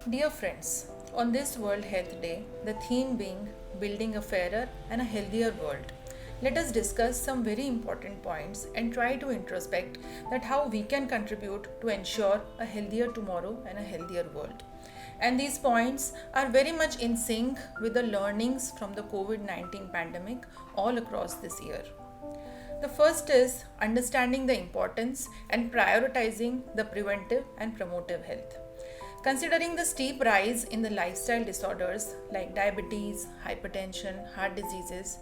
Dear friends, on this World Health Day, the theme being building a fairer and a healthier world, let us discuss some very important points and try to introspect that how we can contribute to ensure a healthier tomorrow and a healthier world. And these points are very much in sync with the learnings from the COVID-19 pandemic all across this year. The first is understanding the importance and prioritizing the preventive and promotive health. Considering the steep rise in the lifestyle disorders like diabetes, hypertension, heart diseases,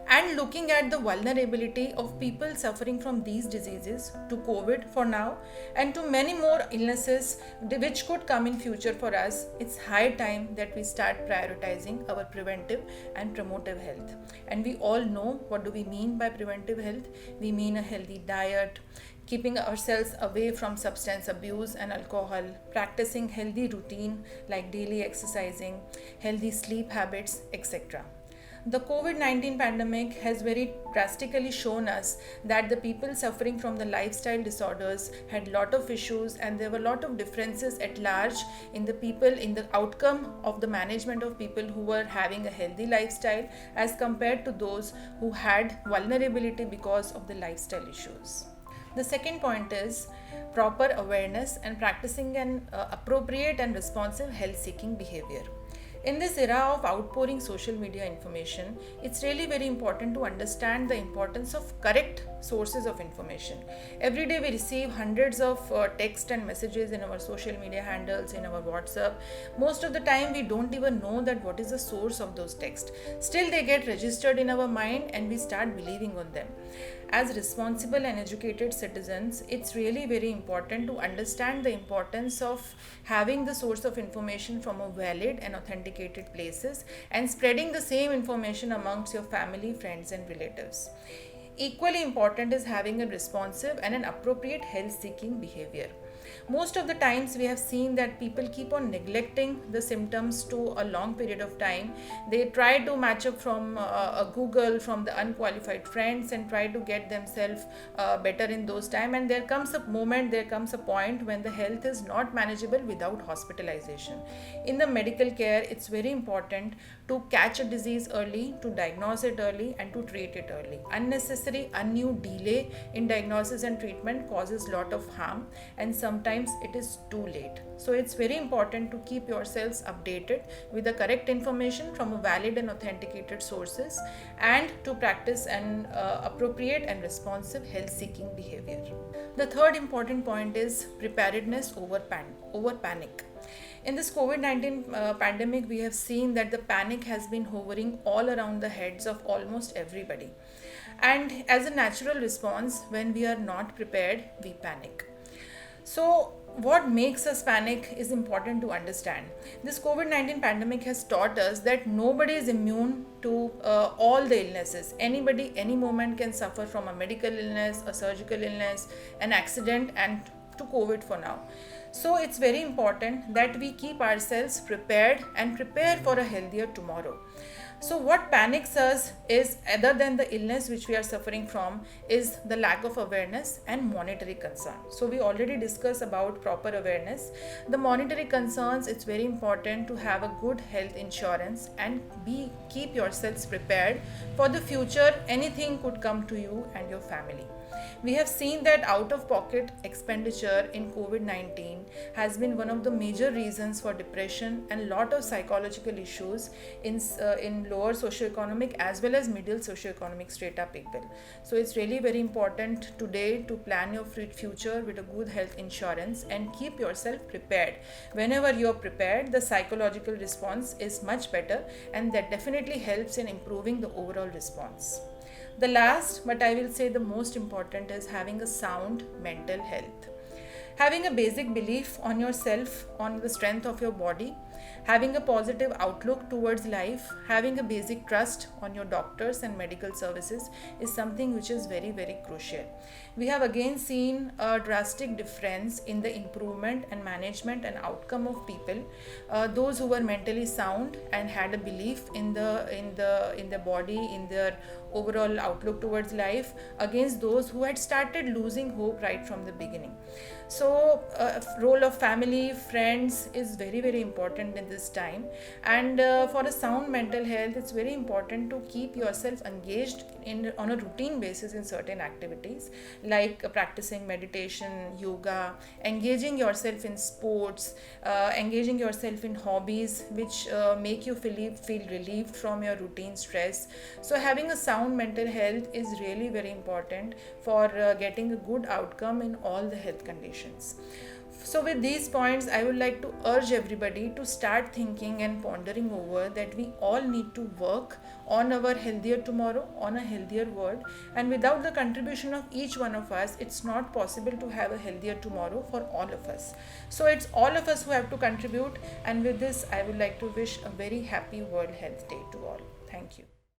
and looking at the vulnerability of people suffering from these diseases to COVID for now and to many more illnesses which could come in future for us, it's high time that we start prioritizing our preventive and promotive health. And we all know what do we mean by preventive health? We mean a healthy diet, keeping ourselves away from substance abuse and alcohol, practicing healthy routine like daily exercising, healthy sleep habits, etc. The COVID-19 pandemic has very drastically shown us that the people suffering from the lifestyle disorders had lot of issues and there were a lot of differences at large in the people in the outcome of the management of people who were having a healthy lifestyle as compared to those who had vulnerability because of the lifestyle issues. The second point is proper awareness and practicing an appropriate and responsive health seeking behavior. In this era of outpouring social media information, it's really very important to understand the importance of correct sources of information. Every day we receive hundreds of text and messages in our social media handles, in our WhatsApp. Most of the time we don't even know that what is the source of those texts. Still they get registered in our mind and we start believing on them. As responsible and educated citizens, it's really very important to understand the importance of having the source of information from a valid and authenticated places and spreading the same information amongst your family, friends and relatives. Equally important is having a responsive and an appropriate health seeking behavior. Most of the times we have seen that people keep on neglecting the symptoms to a long period of time. They try to match up from a Google, from the unqualified friends and try to get themselves better in those time, and there comes a point when the health is not manageable without hospitalization. In the medical care, it's very important to catch a disease early, to diagnose it early and to treat it early. Unnecessary undue delay in diagnosis and treatment causes lot of harm and sometimes it is too late. So it's very important to keep yourselves updated with the correct information from a valid and authenticated sources and to practice an appropriate and responsive health seeking behavior. The third important point is preparedness over panic. In this COVID-19 pandemic, we have seen that the panic has been hovering all around the heads of almost everybody. And as a natural response, when we are not prepared, we panic. So, what makes us panic is important to understand. This COVID-19 pandemic has taught us that nobody is immune to all the illnesses. Anybody, any moment can suffer from a medical illness, a surgical illness, an accident, and to COVID for now. So it's very important that we keep ourselves prepared and prepare for a healthier tomorrow. So what panics us is, other than the illness which we are suffering from, is the lack of awareness and monetary concern. So we already discussed about proper awareness. The monetary concerns, it's very important to have a good health insurance and keep yourselves prepared for the future. Anything could come to you and your family. We have seen that out-of-pocket expenditure in COVID-19 has been one of the major reasons for depression and lot of psychological issues in lower socioeconomic as well as middle socioeconomic strata people. So it's really very important today to plan your future with a good health insurance and keep yourself prepared. Whenever you're prepared, the psychological response is much better and that definitely helps in improving the overall response. The last, but I will say the most important, is having a sound mental health. Having a basic belief on yourself, on the strength of your body, having a positive outlook towards life, having a basic trust on your doctors and medical services is something which is very, very crucial. We have again seen a drastic difference in the improvement and management and outcome of people, those who were mentally sound and had a belief in the body, in their overall outlook towards life against those who had started losing hope right from the beginning. So role of family, friends is very very important in this time. And for a sound mental health, it's very important to keep yourself engaged in on a routine basis in certain activities, like practicing meditation, yoga, engaging yourself in sports, engaging yourself in hobbies which make you feel relieved from your routine stress. So having a sound mental health is really very important for getting a good outcome in all the health conditions. So, with these points, I would like to urge everybody to start thinking and pondering over that we all need to work on our healthier tomorrow, on a healthier world, and without the contribution of each one of us, it's not possible to have a healthier tomorrow for all of us. So, it's all of us who have to contribute, and with this, I would like to wish a very happy World Health Day to all. Thank you.